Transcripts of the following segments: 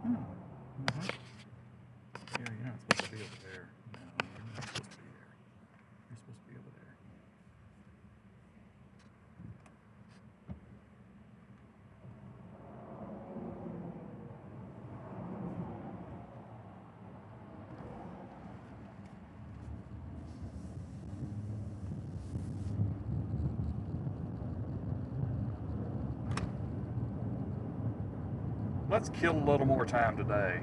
Oh. Yeah, you're not supposed to be over there. No, you're not supposed to be there. You're supposed to be over there. Let's kill a little more time today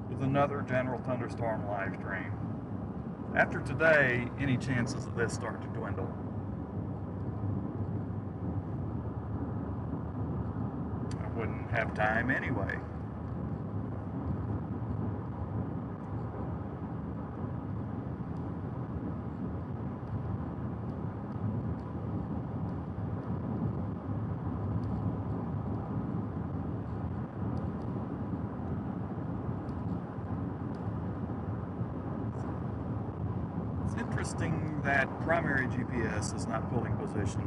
with another general thunderstorm live stream. After today, any chances of this start to dwindle? I wouldn't have time anyway. Interesting that primary GPS is not pulling position.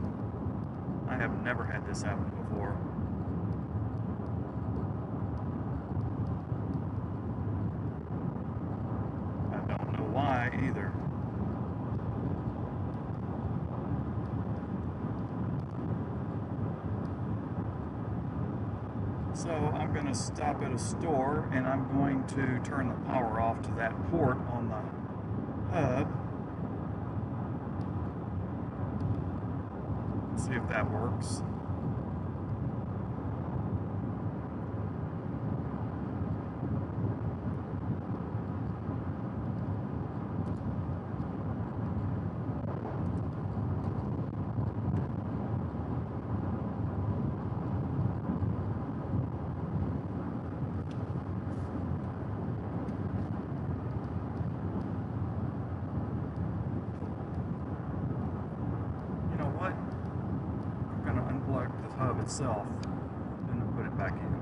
I have never had this happen before. I don't know why either. So I'm going to stop at a store and I'm going to turn the power off to that port on the hub. See if that works. Itself, and then put it back in.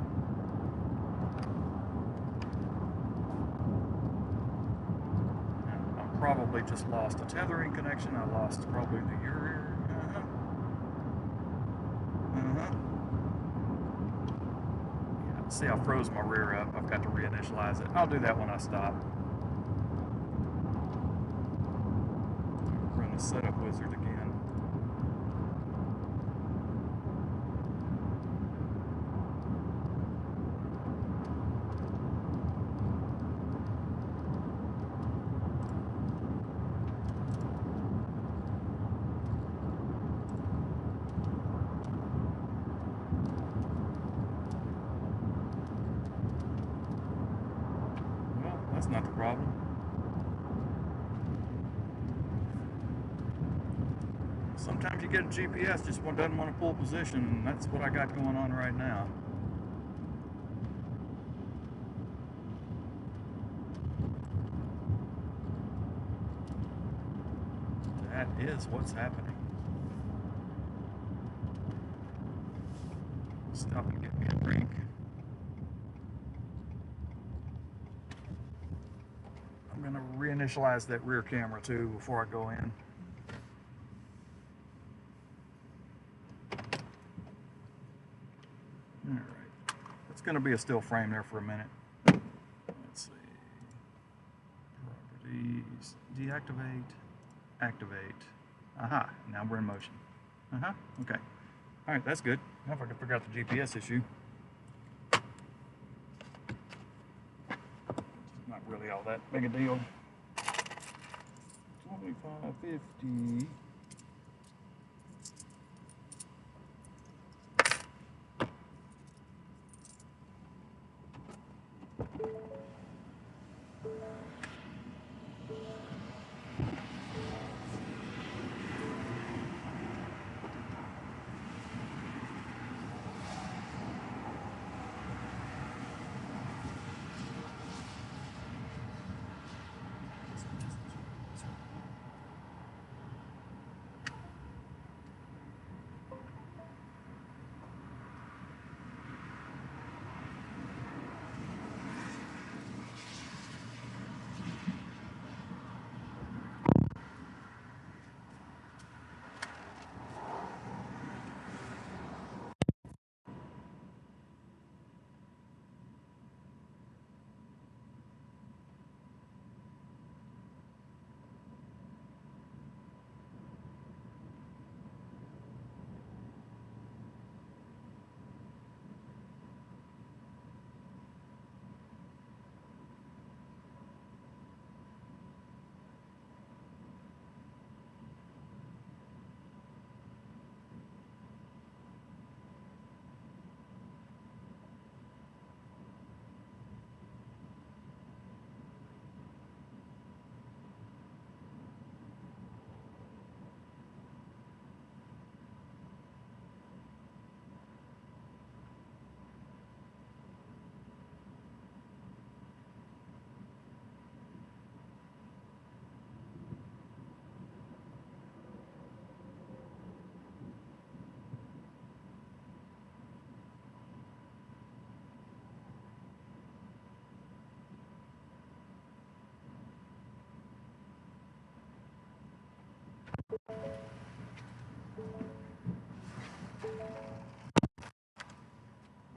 I probably just lost a tethering connection. I lost probably the rear. Yeah, see, I froze my rear up. I've got to reinitialize it. I'll do that when I stop. Run the setup wizard again. That's not the problem. Sometimes you get a GPS, just doesn't want to pull position, and that's what I got going on right now. That is what's happening. Stop and get me a drink. I'm going to reinitialize that rear camera too before I go in. All right, it's going to be a still frame there for a minute. Let's see. Properties, deactivate, activate. Aha, now we're in motion. Okay. All right, that's good. Now if I can figure out the GPS issue. Not really all that big a deal. 2550.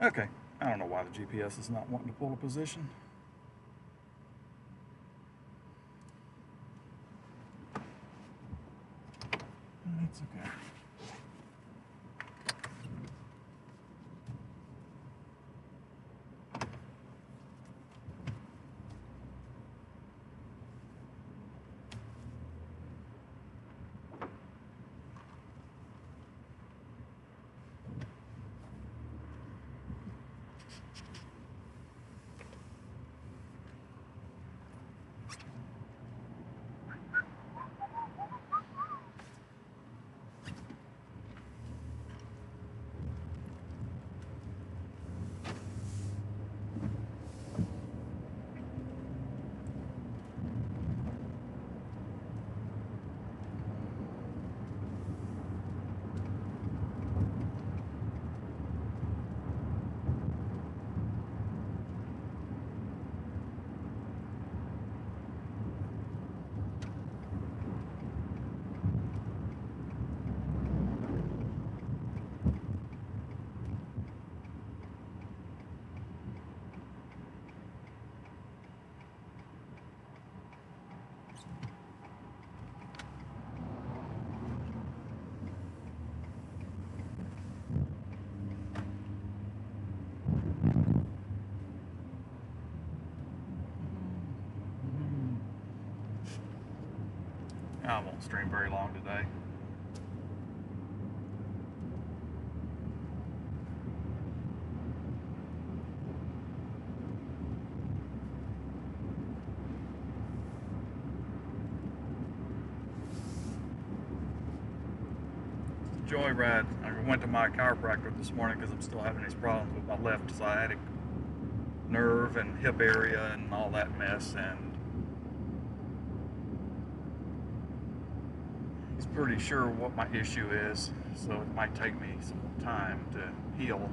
Okay, I don't know why the GPS is not wanting to pull a position. That's okay. I won't stream very long today. Joyride. I went to my chiropractor this morning because I'm still having these problems with my left sciatic nerve and hip area and all that mess, and he's pretty sure what my issue is, so it might take me some time to heal.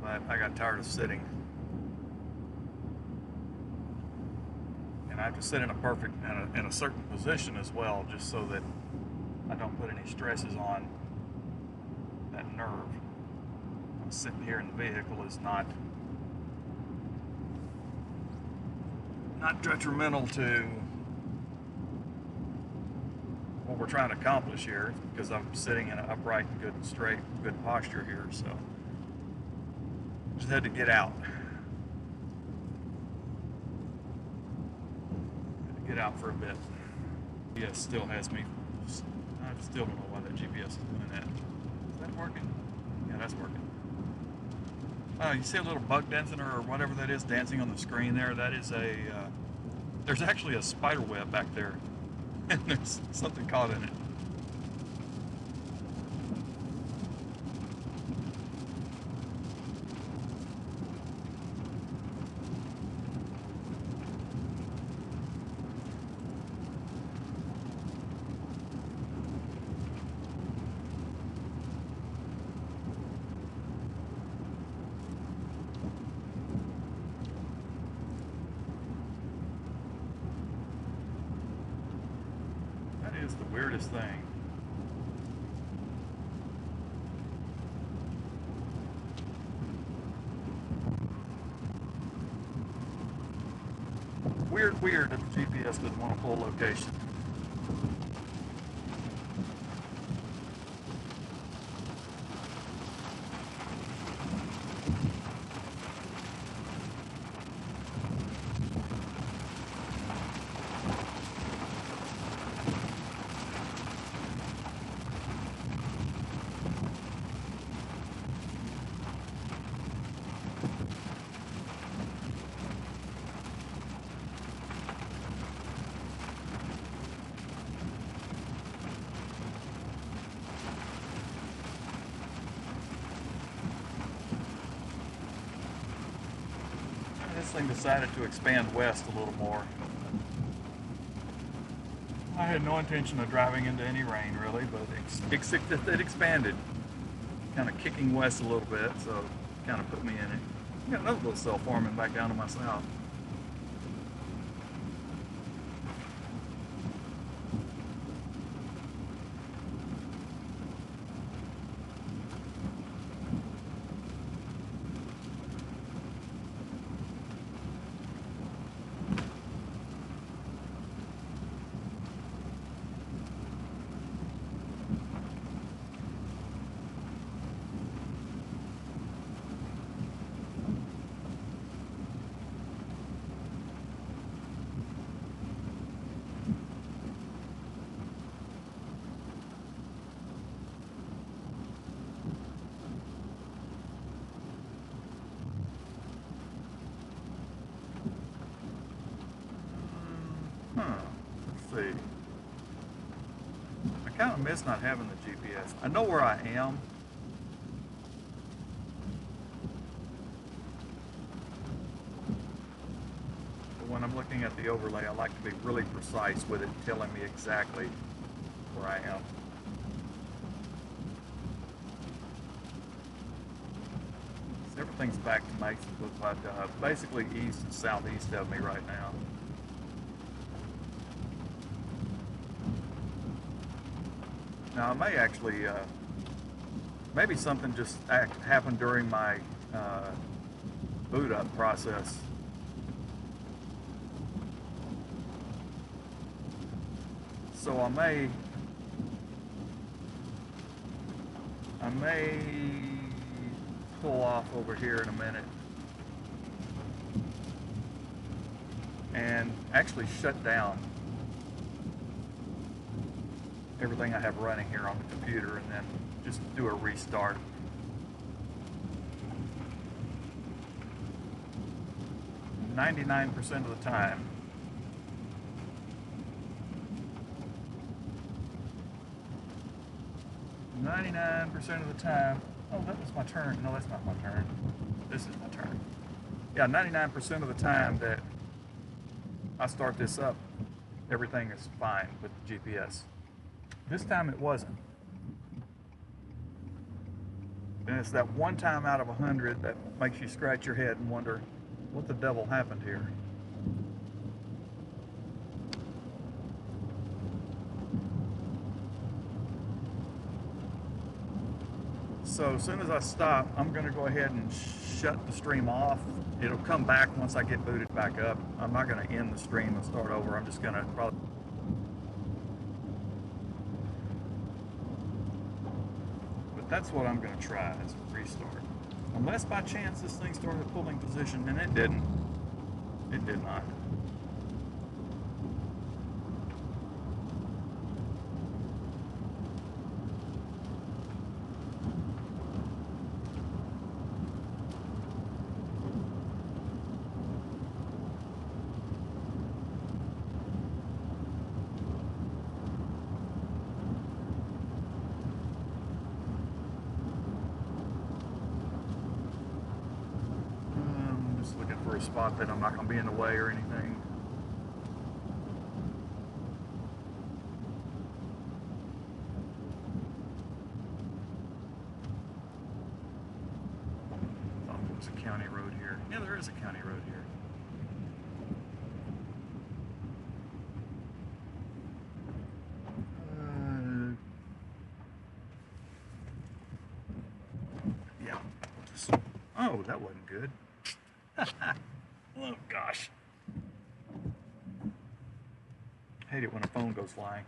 But I got tired of sitting. And I have to sit in in a certain position as well, just so that I don't put any stresses on that nerve. Sitting here in the vehicle is not detrimental to what we're trying to accomplish here, because I'm sitting in an upright, good, straight, good posture here. So just had to get out. Get out for a bit. GPS still has me. I still don't know why that GPS is doing that. Is that working? Yeah, that's working. You see a little bug dancing or whatever that is dancing on the screen there? That is there's actually a spider web back there. And there's something caught in it. Is the weirdest thing. Weird that the GPS doesn't want to pull location. This thing decided to expand west a little more. I had no intention of driving into any rain really, but it expanded, kind of kicking west a little bit, so it kind of put me in it. Got another little cell forming back down to my south. kind of miss not having the GPS. I know where I am. But when I'm looking at the overlay, I like to be really precise with it, telling me exactly where I am. So everything's back to basically east and southeast of me right now. Now I may actually, maybe something just happened during my boot up process. So I may pull off over here in a minute and actually shut down everything I have running here on the computer and then just do a restart. "99% of the time, 99% of the time, oh, that was my turn. No, that's not my turn. This is my turn. Yeah, 99% of the time that I start this up, everything is fine with the GPS. This time it wasn't. And it's that one time out of 100 that makes you scratch your head and wonder, what the devil happened here? So as soon as I stop, I'm going to go ahead and shut the stream off. It'll come back once I get booted back up. I'm not going to end the stream and start over. I'm just going to probably... But that's what I'm going to try, is a restart. Unless by chance this thing started pulling position, and it didn't. It did not. Looking for a spot that I'm not going to be in the way or anything. Thought there was a county road here. Yeah, there is a county road here. Yeah. Oh, that wasn't good. Oh gosh. Hate it when a phone goes flying.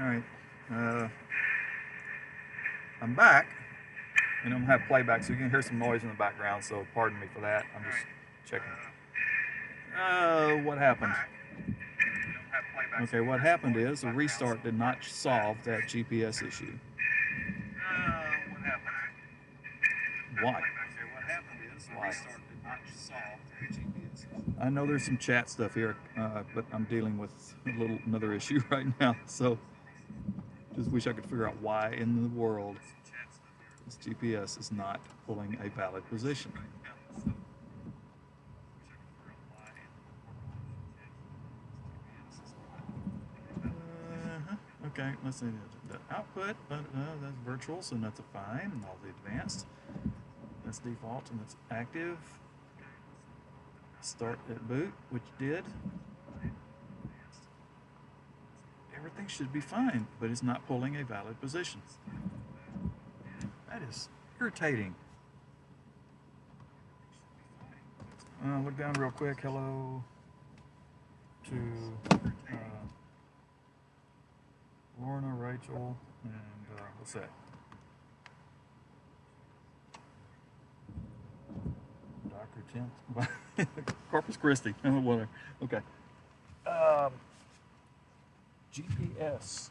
Alright, I'm back, and I'm going to have playback, so you can hear some noise in the background, so pardon me for that. I'm just checking. What happened? Okay, what happened is a restart did not solve that GPS issue. Why? Why? I know there's some chat stuff here, but I'm dealing with another issue right now, so just wish I could figure out why in the world this GPS is not pulling a valid position. Okay, let's see the output, that's virtual, so that's a fine, and all the advanced. That's default and it's active. Start at boot, which did. Everything should be fine, but it's not pulling a valid position. That is irritating. Look down real quick. Hello to Lorna, Rachel, and what's that? Dr. Tim? Corpus Christi. Whatever. Okay. GPS.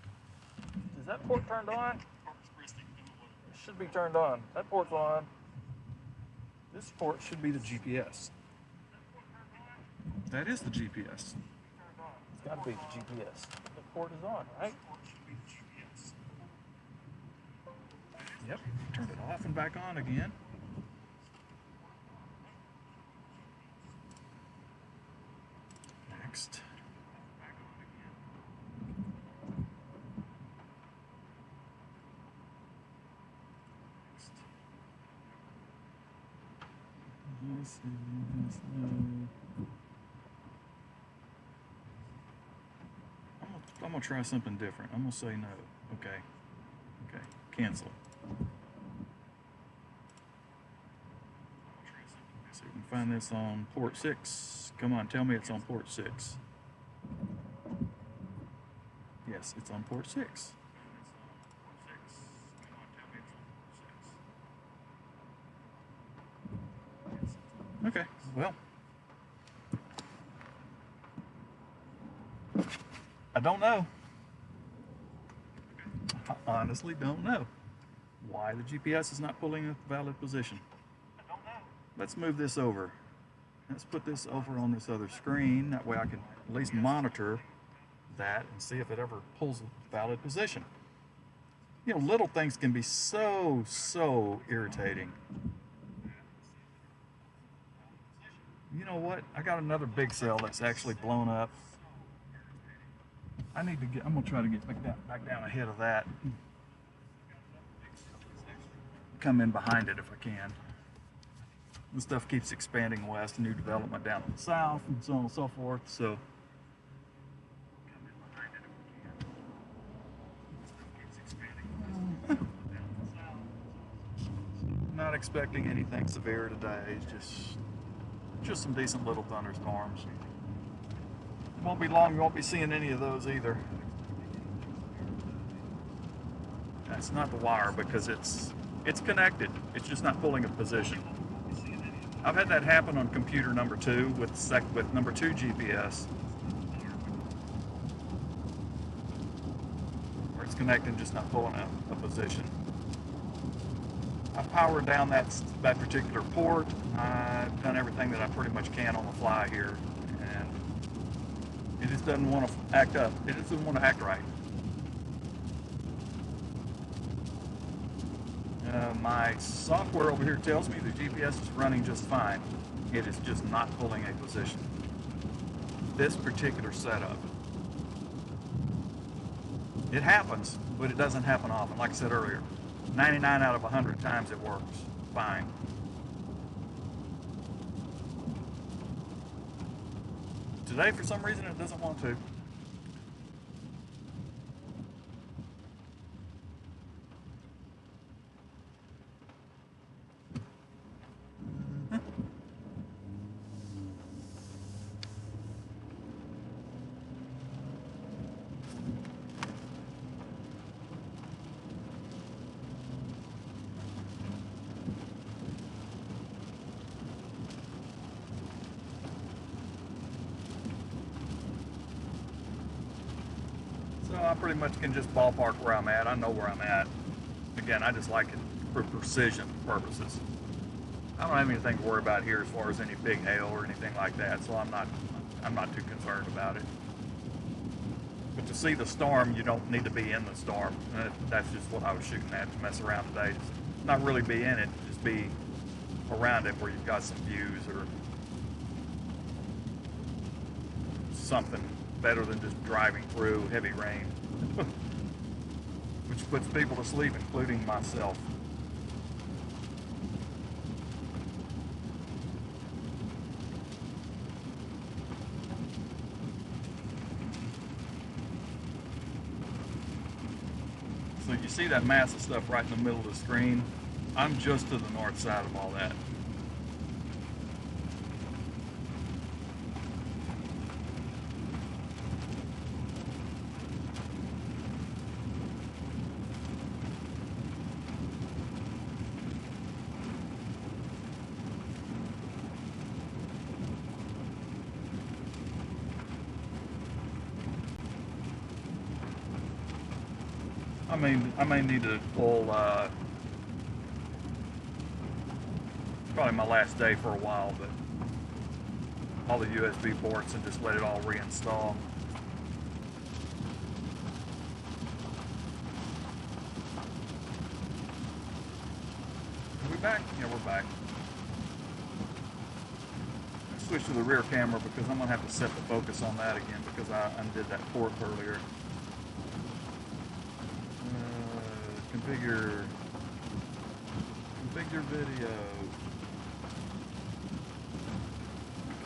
Is that port turned on? It should be turned on. That port's on. This port should be the GPS. That is the GPS. It's got to be the GPS. The port is on, right? Yep. Turned it off and back on again. Next. I'm gonna try something different. I'm gonna say no. Okay. Okay. Cancel. So we can find this on port 6. Come on, tell me it's on port 6. Yes, it's on port 6. Okay, well, I don't know. I honestly don't know why the GPS is not pulling a valid position. Let's move this over. Let's put this over on this other screen. That way I can at least monitor that and see if it ever pulls a valid position. You know, little things can be so irritating. You know what? I got another big cell that's actually blown up. I'm gonna try to get back down ahead of that. Come in behind it if I can. This stuff keeps expanding west, new development down in the south, and so on and so forth. So come in behind it if we can. This stuff keeps expanding west, down in the south. Not expecting anything severe today. Just some decent little thunderstorms. It won't be long, you won't be seeing any of those either. That's not the wire because it's connected. It's just not pulling a position. I've had that happen on computer number 2 with number 2 GPS. Where it's connected, just not pulling a position. I've powered down that particular port. I've done everything that I pretty much can on the fly here, and it just doesn't want to act up. It just doesn't want to act right. My software over here tells me the GPS is running just fine. It is just not pulling a position. This particular setup. It happens, but it doesn't happen often. Like I said earlier, 99 out of 100 times it works fine. Today, for some reason, it doesn't want to. So I pretty much can just ballpark where I'm at. I know where I'm at. Again, I just like it for precision purposes. I don't have anything to worry about here as far as any big hail or anything like that, so I'm not too concerned about it. But to see the storm, you don't need to be in the storm. That's just what I was shooting at, to mess around today. Just not really be in it, just be around it where you've got some views or something better than just driving through heavy rain, which puts people to sleep, including myself. So you see that mass of stuff right in the middle of the screen? I'm just to the north side of all that. I may need to pull, probably my last day for a while, but all the USB ports and just let it all reinstall. Are we back? Yeah, we're back. Let's switch to the rear camera because I'm going to have to set the focus on that again because I undid that port earlier. Configure video,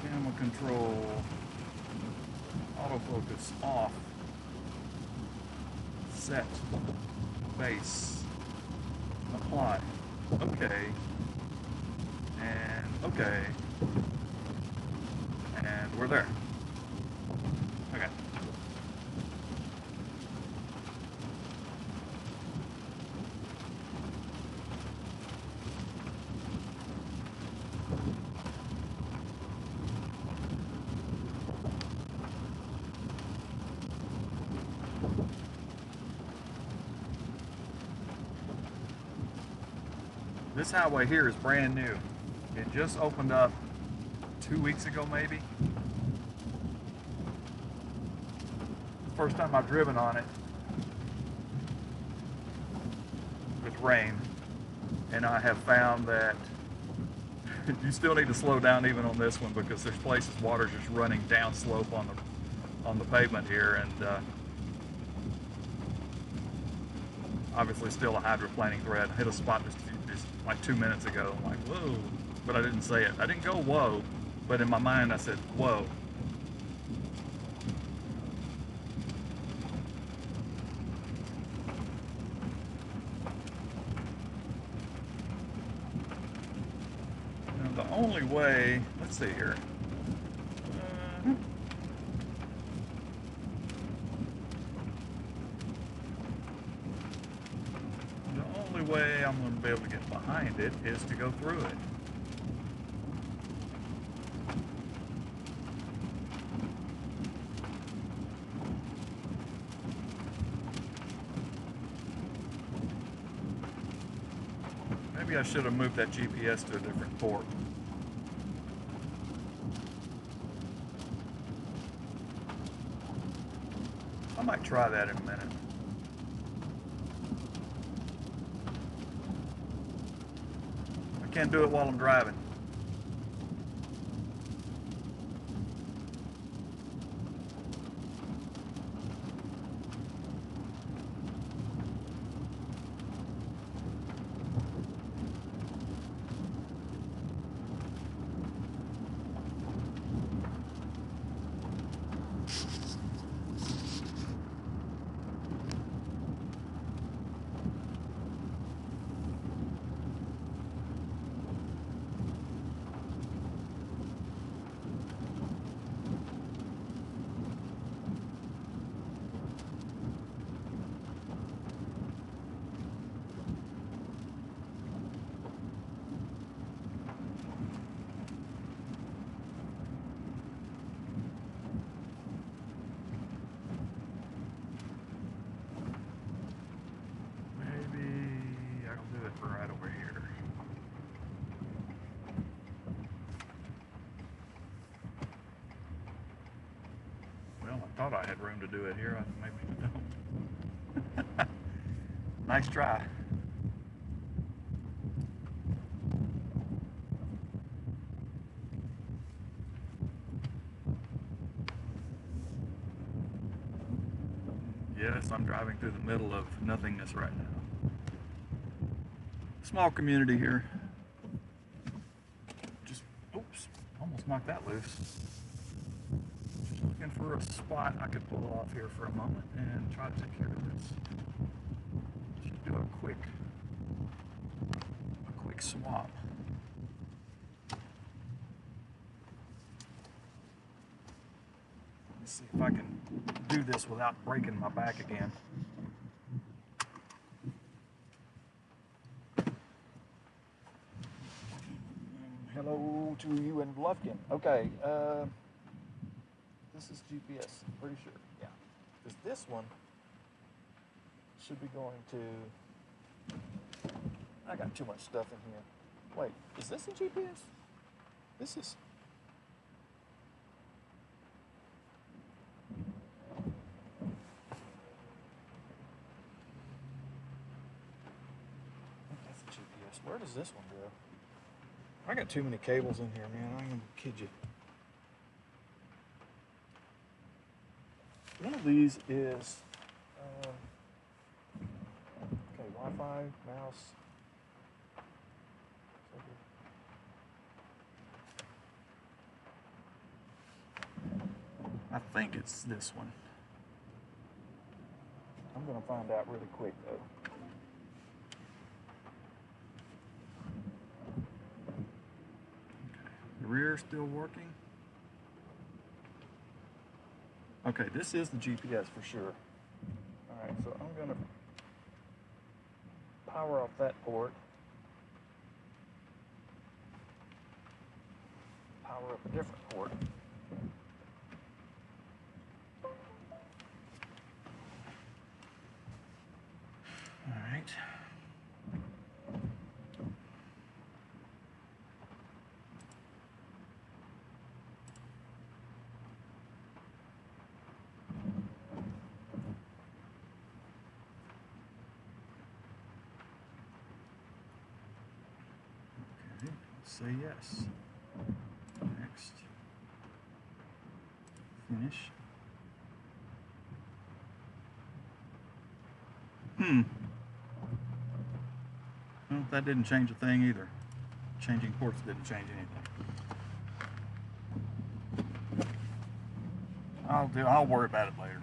camera control, autofocus off, set, base, apply, okay, and okay, and we're there. Okay. This highway here is brand new. It just opened up 2 weeks ago, maybe. First time I've driven on it with rain, and I have found that you still need to slow down even on this one because there's places water's just running down slope on the pavement here, and obviously still a hydroplaning thread. I hit a spot just like 2 minutes ago. I'm like, whoa, but I didn't say it. I didn't go whoa, but in my mind I said whoa. Now the only way, let's see here. The only way I'm going to be able to get behind it is to go through it. Maybe I should have moved that GPS to a different port. I might try that in a minute. I can't do it while I'm driving. Right over here. Well, I thought I had room to do it here. Maybe I don't. Nice try. Yes, I'm driving through the middle of nothingness right now. Small community here. Just, oops, almost knocked that loose. Just looking for a spot I could pull off here for a moment and try to take care of this. Just do a quick quick swap. Let's see if I can do this without breaking my back again. Hello to you in Lufkin. Okay, this is GPS, I'm pretty sure. Yeah, because this one should be going to. I got too much stuff in here. Wait, is this a GPS? This is. I think that's a GPS. Where does this one go? I got too many cables in here, man. I ain't gonna kid you. One of these is okay, Wi-Fi, mouse. I think it's this one. I'm gonna find out really quick though. The rear still working. Okay, this is the GPS for sure. All right, so I'm gonna power off that port. Power up a different port. All right. Okay, say yes. Next. Finish. Well, that didn't change a thing either. Changing ports didn't change anything. I'll worry about it later.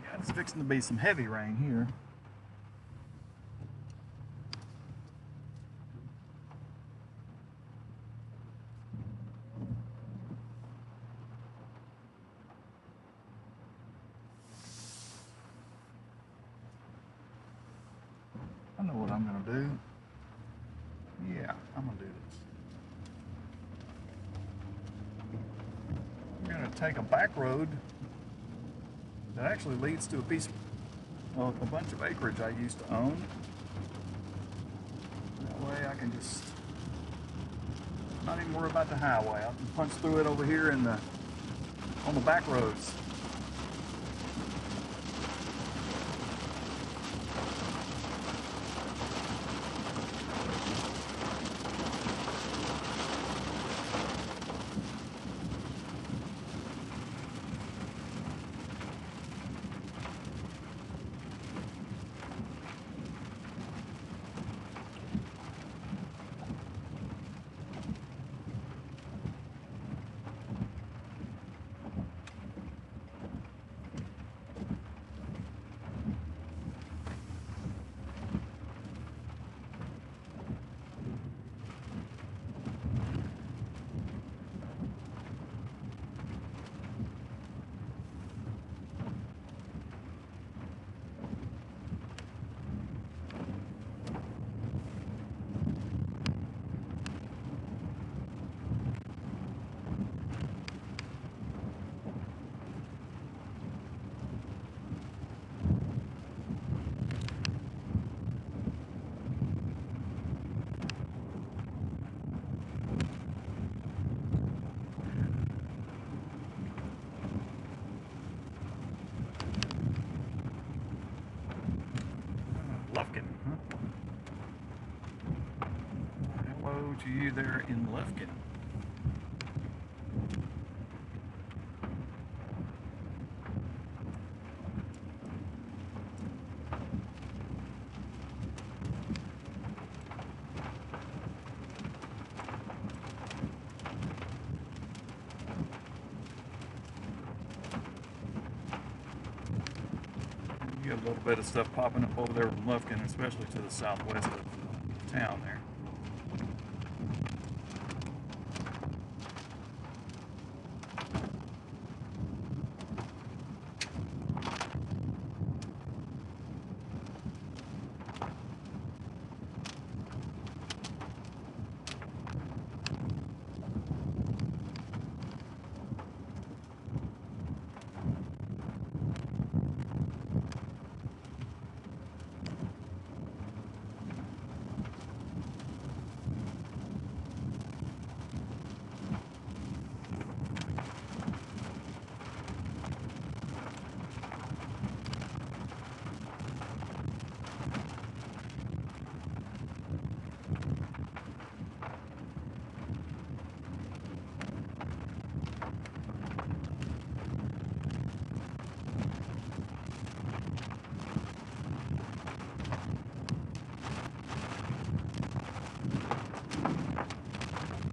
Yeah, it's fixing to be some heavy rain here. I know what I'm going to do. Yeah, I'm going to do this. I'm going to take a back road that actually leads to a bunch of acreage I used to own. That way I can just not even worry about the highway. I can punch through it over here on the back roads. Lufkin, huh? Hello to you there in Lufkin. get a little bit of stuff popping up over there with Lufkin, especially to the southwest of town there.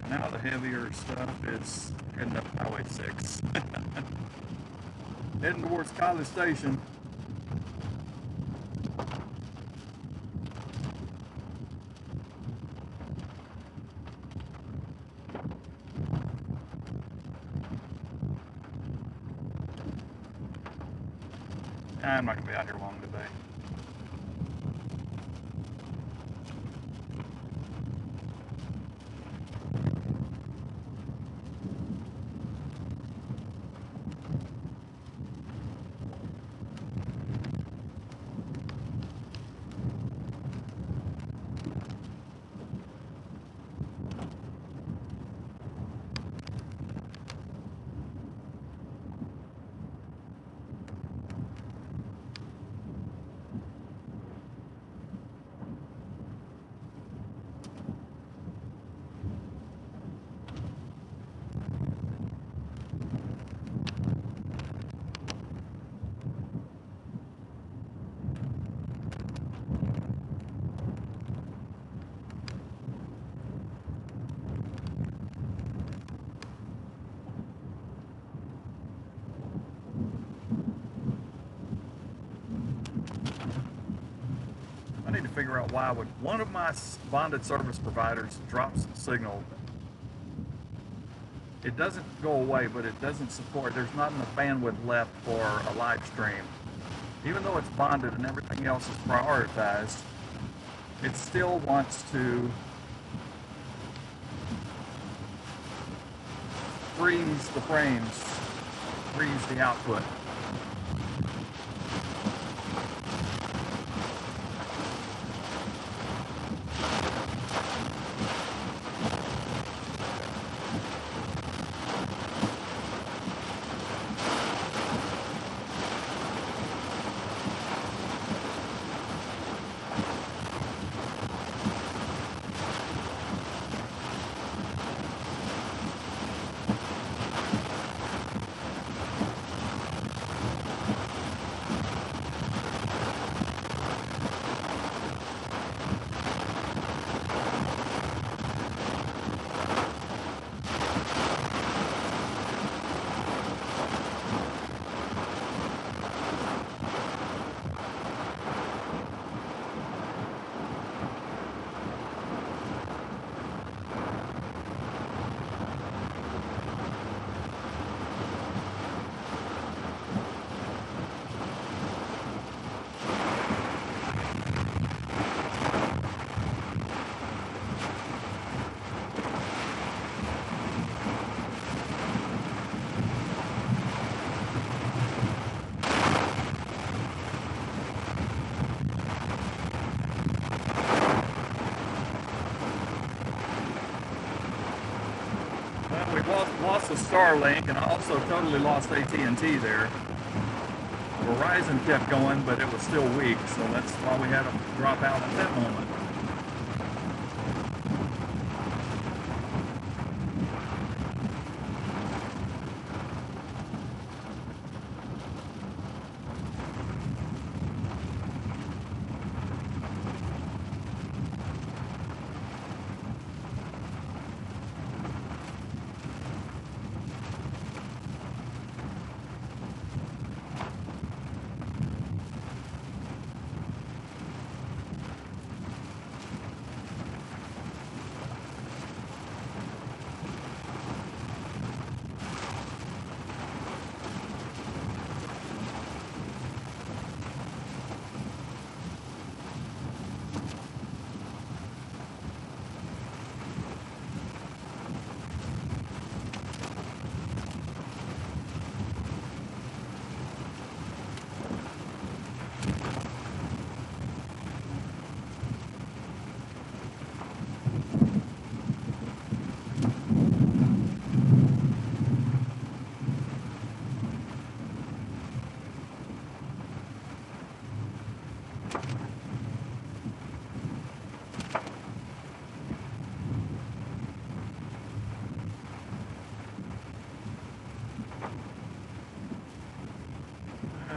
Now the heavier stuff is heading up Highway 6. Heading towards College Station. I'm not going to be out here long today. I need to figure out why would one of my bonded service providers drops the signal. It doesn't go away, but it doesn't support. There's not enough bandwidth left for a live stream. Even though it's bonded and everything else is prioritized, it still wants to freeze the frames, freeze the output. Lost the Starlink, and I also totally lost AT&T there. Verizon kept going, but it was still weak, so that's why we had to drop out at that moment.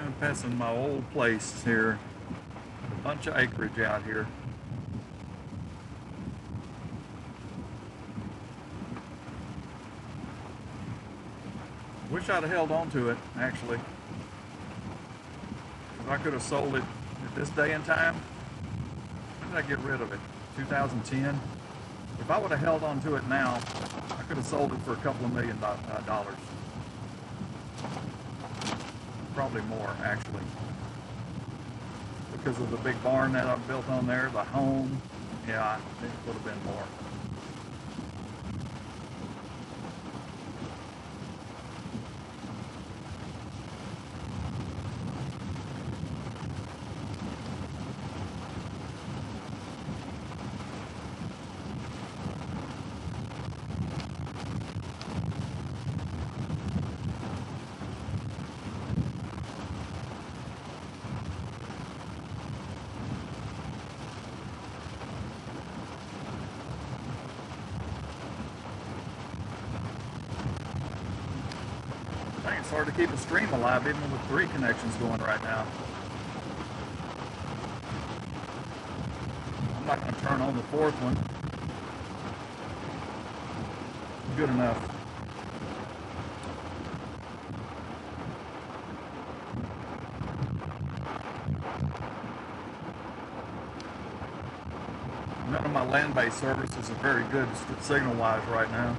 I'm passing my old place here. A bunch of acreage out here. Wish I'd have held on to it, actually. If I could have sold it at this day and time. When did I get rid of it? 2010? If I would have held on to it now, I could have sold it for a couple of $1 million. Probably more, actually. Because of the big barn that I built on there, the home, yeah, it would have been more. I think it's hard to keep a stream alive even with 3 connections going right now. I'm not going to turn on the 4th one. Good enough. None of my land-based services are very good signal-wise right now.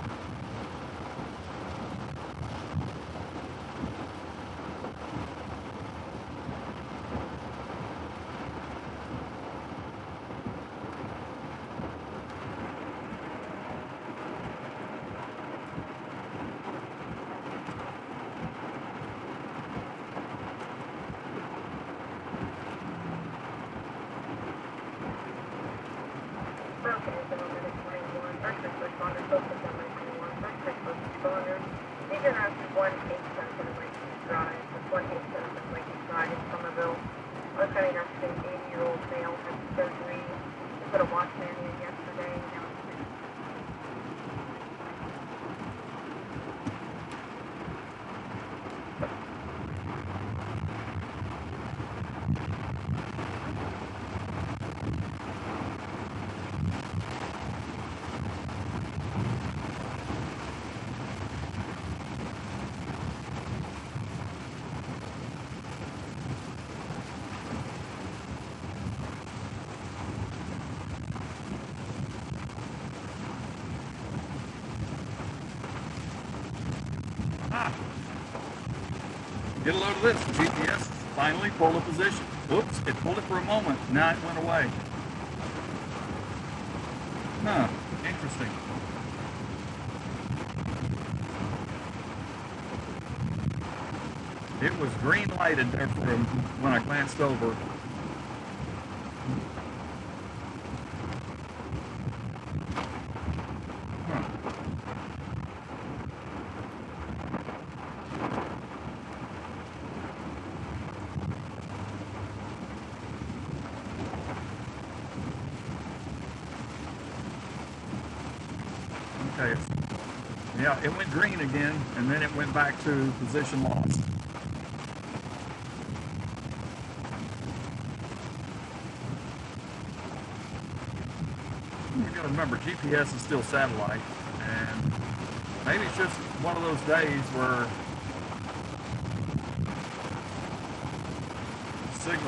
Get a load of this. The GPS finally pulled a position. Whoops, it pulled it for a moment. Now it went away. Huh, interesting. It was green lighted there from when I glanced over. Okay. Yeah, it went green again, and then it went back to position lost. You gotta remember, GPS is still satellite, and maybe it's just one of those days where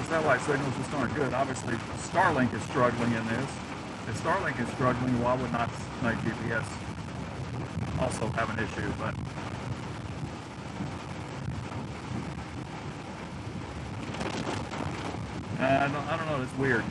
satellite signals just aren't good. Obviously, Starlink is struggling in this. If Starlink is struggling, why would not make GPS also have an issue? But I don't know. It's weird.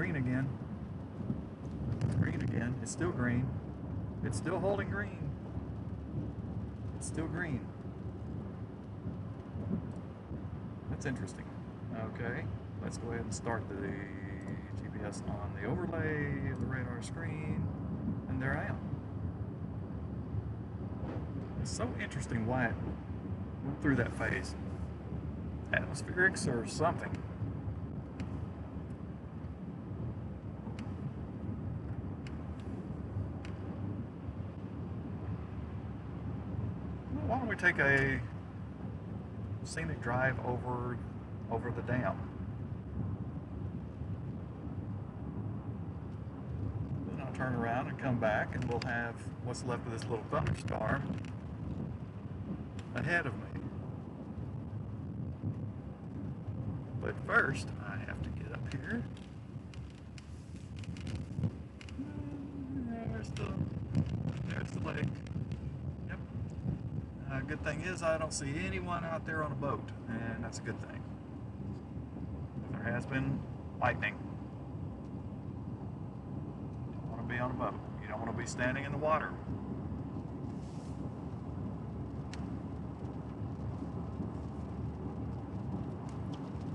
green again. Green again. It's still green. It's still holding green. It's still green. That's interesting. Okay, let's go ahead and start the GPS on the overlay of the radar screen. And there I am. It's so interesting why it went through that phase. Atmospherics or something. Well, why don't we take a scenic drive over the dam? Then I'll turn around and come back and we'll have what's left of this little thunderstorm ahead of me. But first, I have to get up here. There's the lake. Yep. Good thing is I don't see anyone out there on a boat, and that's a good thing. There has been lightning. You don't want to be on a boat. You don't want to be standing in the water.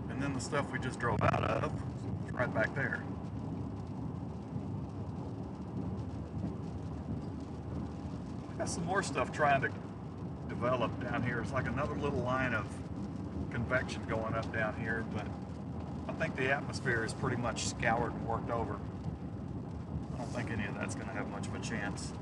And then the stuff we just drove out of is right back there. I got some more stuff trying to develop down here. It's like another little line of convection going up down here, but I think the atmosphere is pretty much scoured and worked over. I don't think any of that's going to have much of a chance.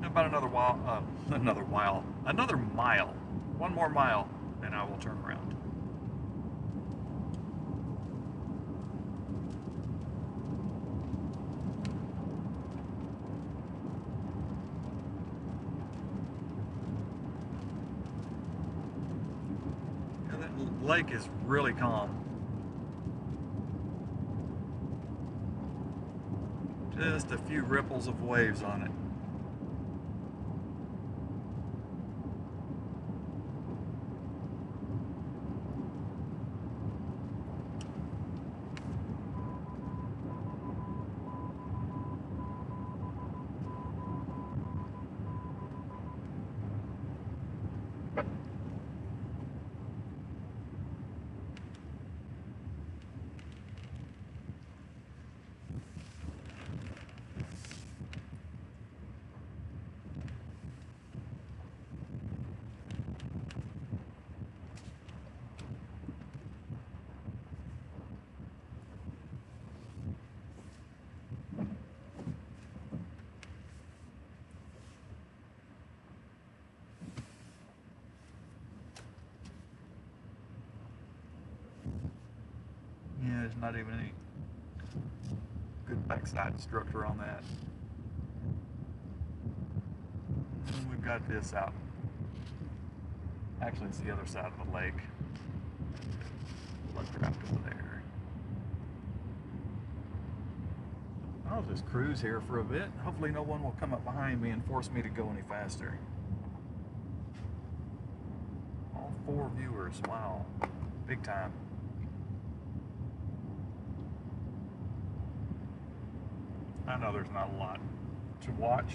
About another mile, one more mile, and I will turn around. Yeah, that lake is really calm. Just a few ripples of waves on it. There's not even any good backside structure on that. And we've got this out. Actually, it's the other side of the lake. Look right over there. I'll just cruise here for a bit. Hopefully no one will come up behind me and force me to go any faster. All 4 viewers, wow, big time. I know there's not a lot to watch.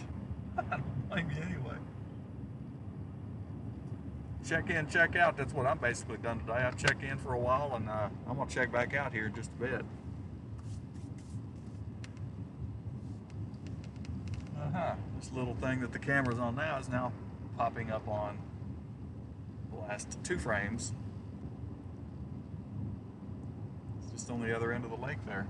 I don't blame you anyway. Check in, check out. That's what I'm basically done today. I check in for a while, and I'm going to check back out here in just a bit. This little thing that the camera's on now is now popping up on the last 2 frames. It's just on the other end of the lake there.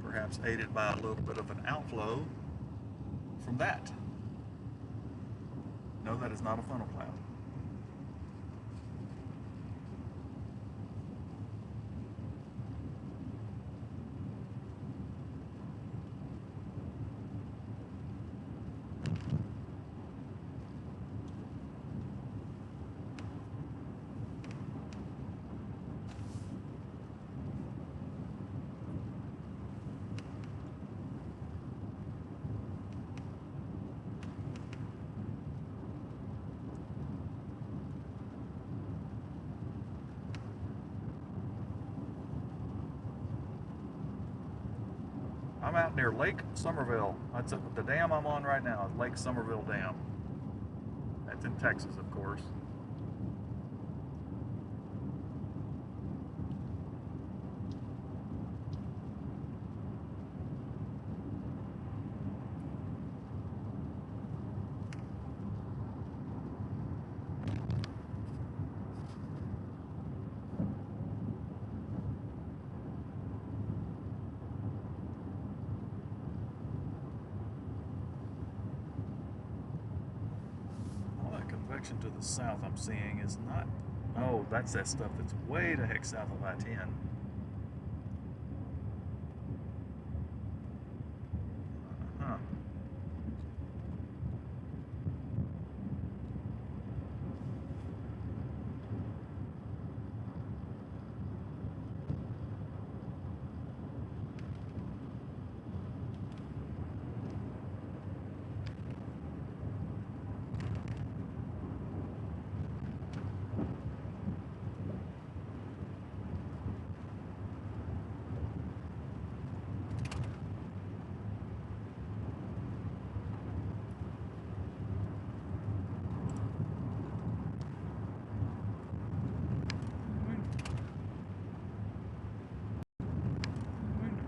Perhaps aided by a little bit of an outflow from that. No, that is not a funnel cloud. out near Lake Somerville. That's the dam I'm on right now, is Lake Somerville Dam. That's in Texas, of course. Convection to the south I'm seeing is not, oh, that's that stuff that's way the heck south of I-10. Uh-huh.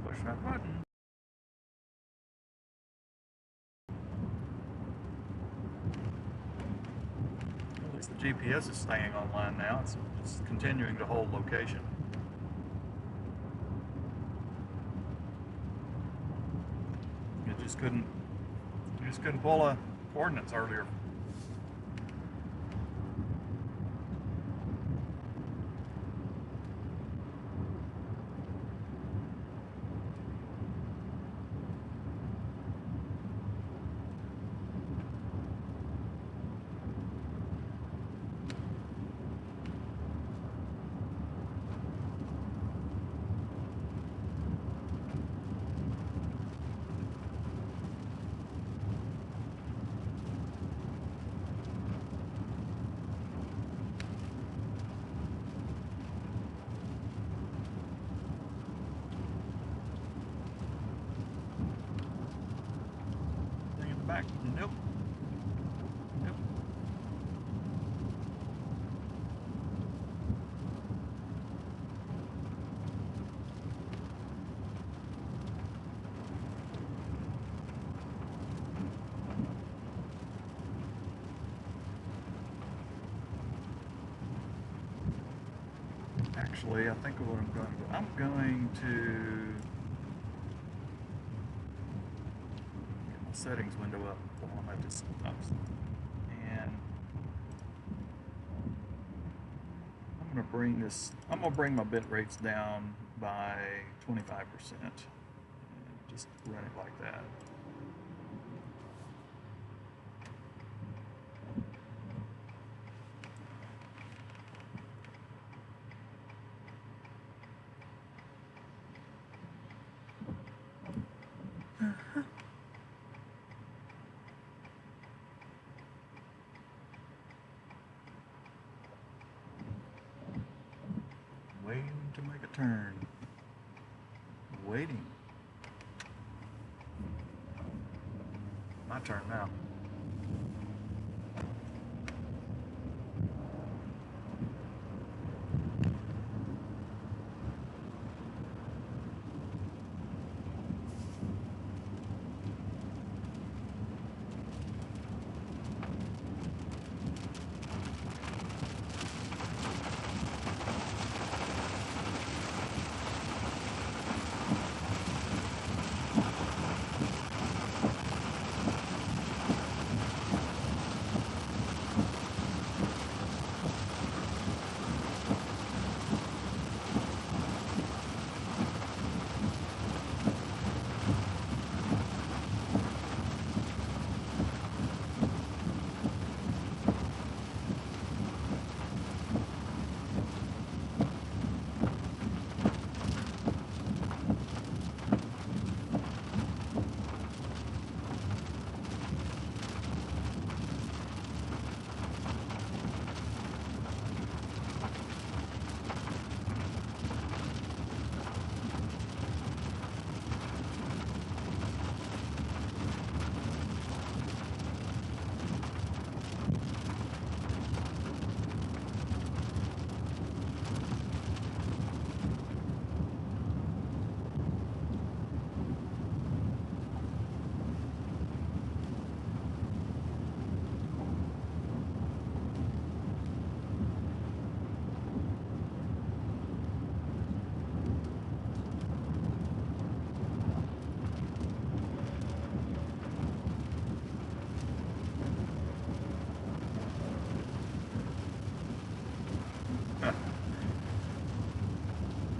Push that button. At least the GPS is staying online now. It's continuing to hold location. It just couldn't pull a coordinates earlier. Back. Nope. Nope. Actually, I think what I'm going to settings window up while I'm at this and I'm gonna bring my bit rates down by 25% and just run it like that. Waiting to make a turn. Waiting. My turn now.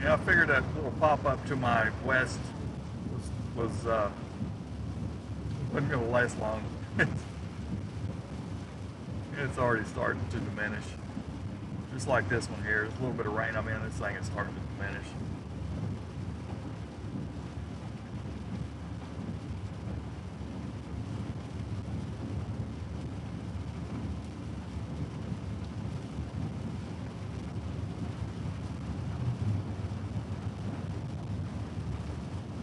Yeah, I figured that little pop-up to my west wasn't going to last long. It's already starting to diminish. Just like this one here. There's a little bit of rain I'm in. This thing is starting to diminish.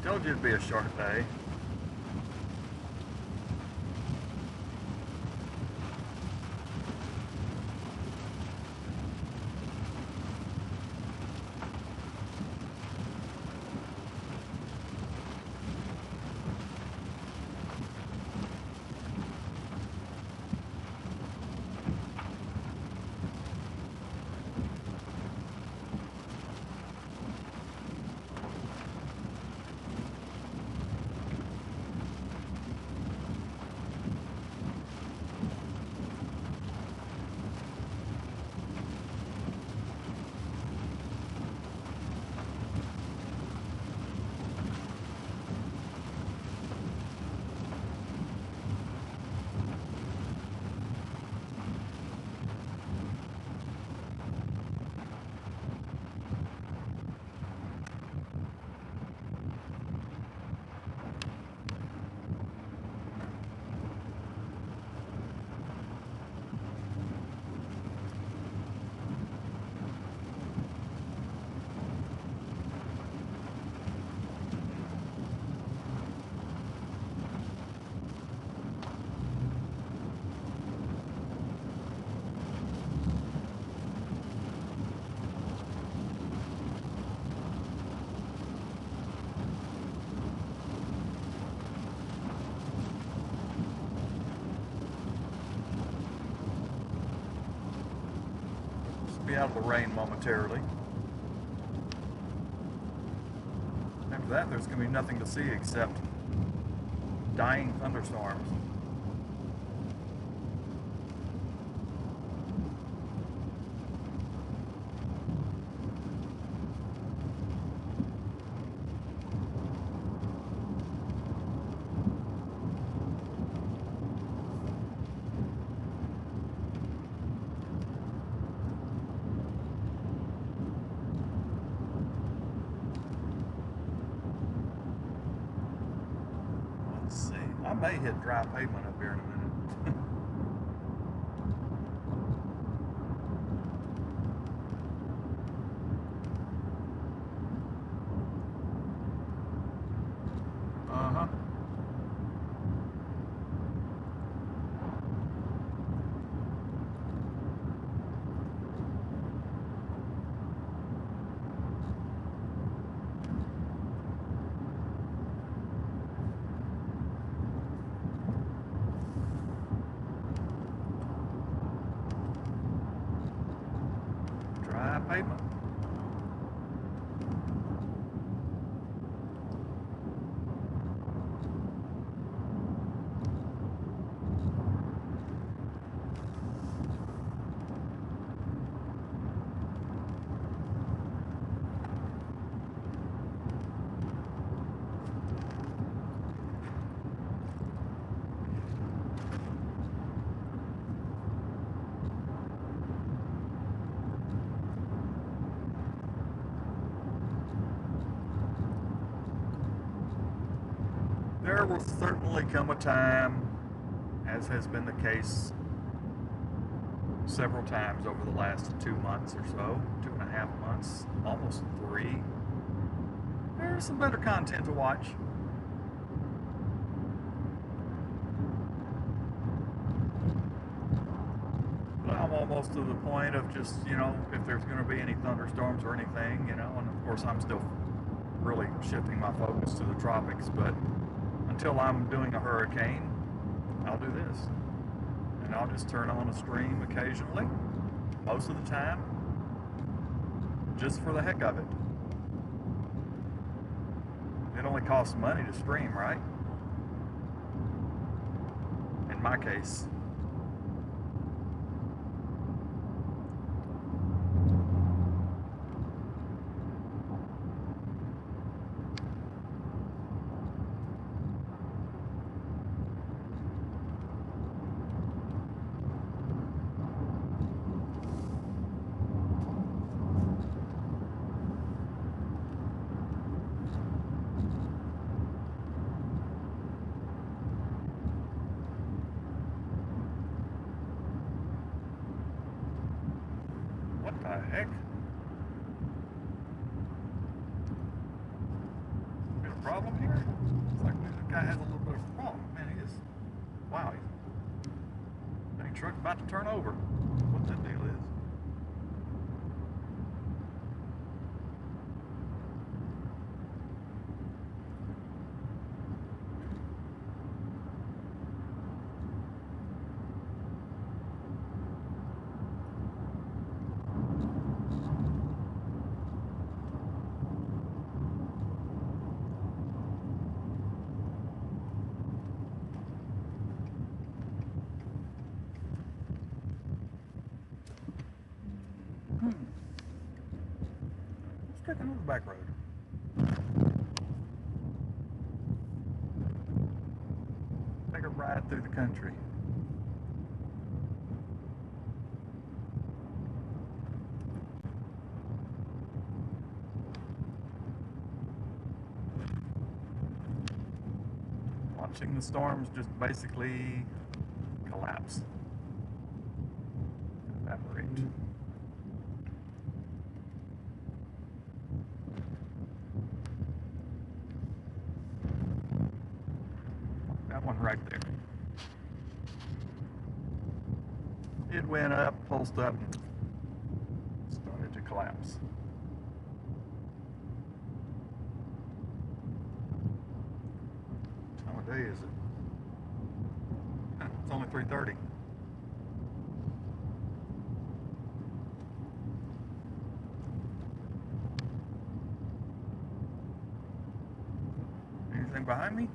Told you it'd be a short day. Be out of the rain momentarily. After that, there's going to be nothing to see except dying thunderstorms. Let's see. I may hit dry pavement up here in a minute. Uh-huh. Dry pavement. There will certainly come a time, as has been the case several times over the last 2 months or so, 2.5 months, almost 3. There's some better content to watch. But I'm almost to the point of just, if there's going to be any thunderstorms or anything, and of course I'm still really shifting my focus to the tropics, but until I'm doing a hurricane, I'll do this. And I'll just turn on a stream occasionally, most of the time, just for the heck of it. It only costs money to stream, right? In my case. What the heck? Got a problem here? It's like maybe the guy has a little bit of a problem. Man, he is. Wow, that truck's about to turn over. What that deal is? Let's take another back road. Take a ride through the country. Watching the storms just basically collapse, evaporate. That one right there. It went up, pulsed up, and started to collapse. What time of day is it? It's only 3:30. Anything behind me?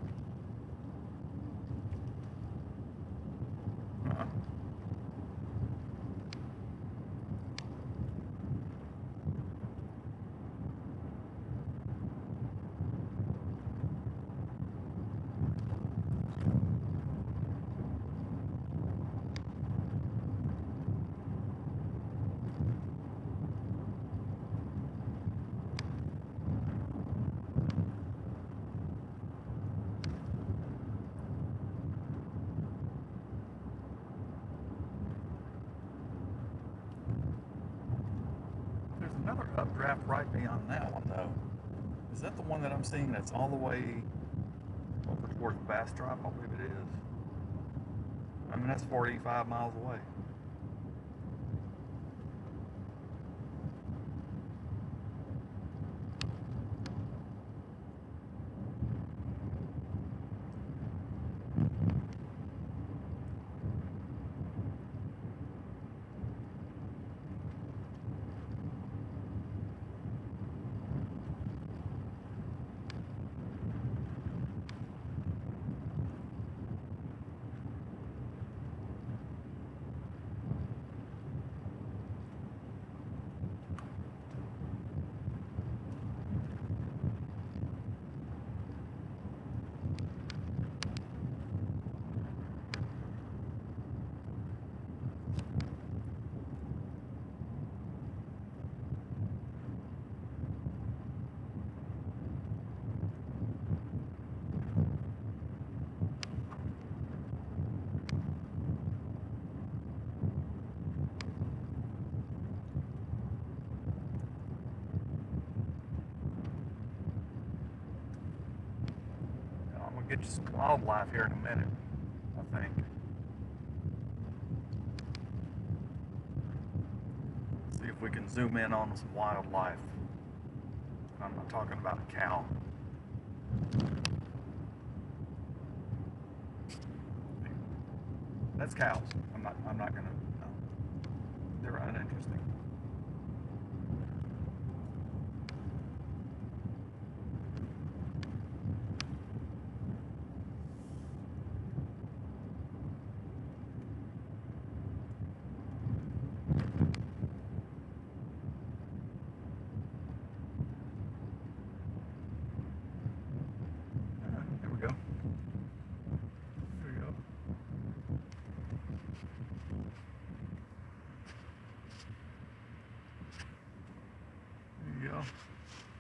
There's another updraft right beyond that one, though. Is that the one that I'm seeing that's all the way over towards Bastrop? I believe it is. I mean, that's 45 miles away. Get you some wildlife here in a minute, I think. See if we can zoom in on some wildlife. I'm not talking about a cow. That's cows. I'm not gonna, no. They're uninteresting.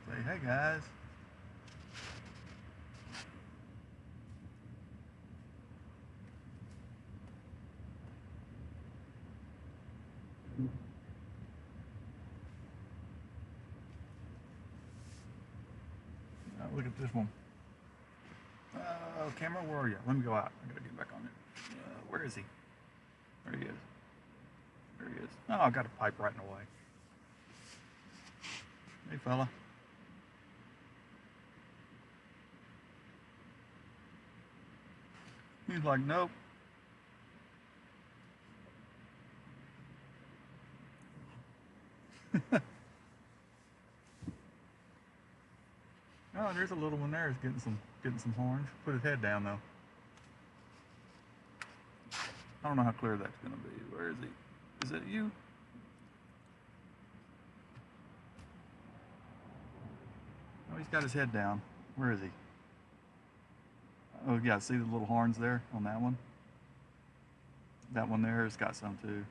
Say, hey guys. Look at this one. Camera, where are you? Let me go out. I gotta get back on it. Where is he? There he is. There he is. Oh, I got a pipe right in the way. Hey, fella. He's like, nope. Oh, there's a little one there. He's getting some horns. Put his head down though. I don't know how clear that's gonna be. Where is he? Is that you? Oh, he's got his head down. Where is he? Oh yeah, see the little horns there on that one? That one there has got some too.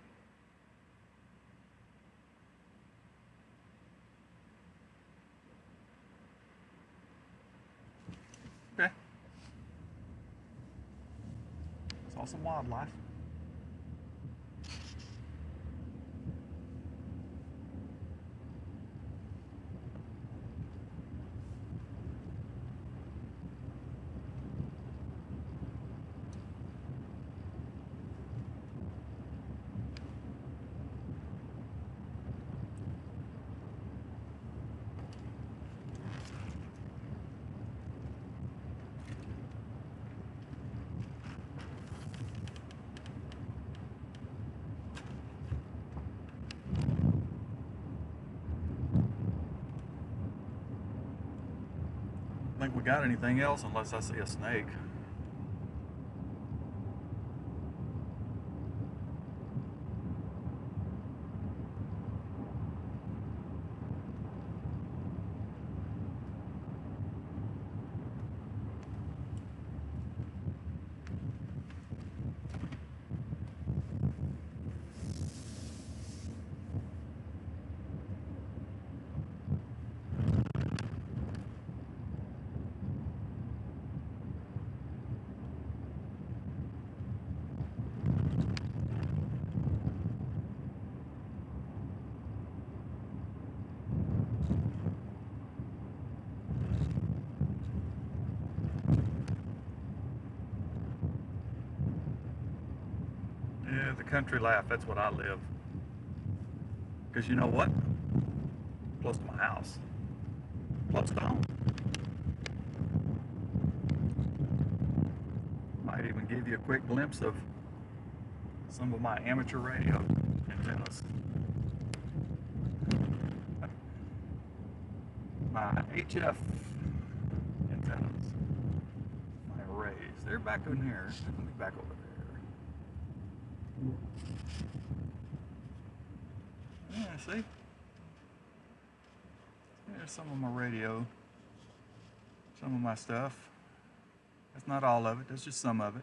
Okay. Saw some wildlife. Think we got anything else unless I see a snake. Yeah, the country life, that's what I live. Because you know what? Close to my house. Close to home. Might even give you a quick glimpse of some of my amateur radio antennas. My HF antennas. My arrays. They're back in here. Let me back over there. Yeah, see? There's some of my radio, some of my stuff. That's not all of it, that's just some of it.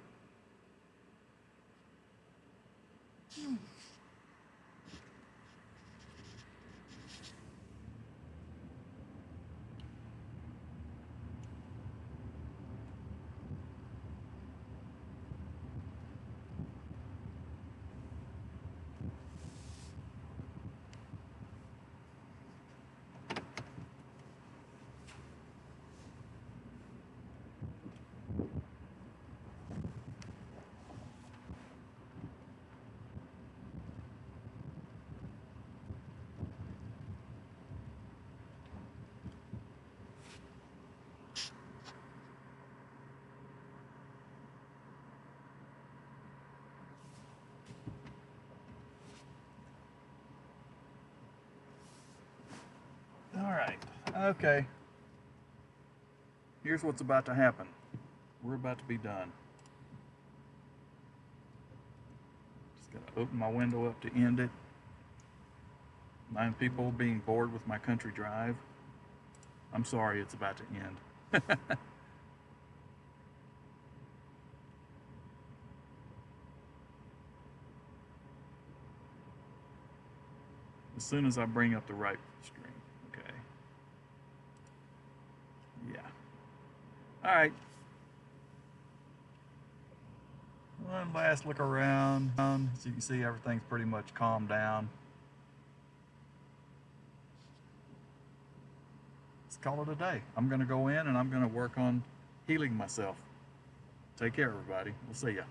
Alright, okay. Here's what's about to happen. We're about to be done. Just gotta open my window up to end it. Mind people being bored with my country drive. I'm sorry, it's about to end. As soon as I bring up the right screen. Okay. Yeah. Alright. One last look around. So you can see everything's pretty much calmed down. let's call it a day. I'm going to go in and I'm going to work on healing myself. Take care, everybody. We'll see ya.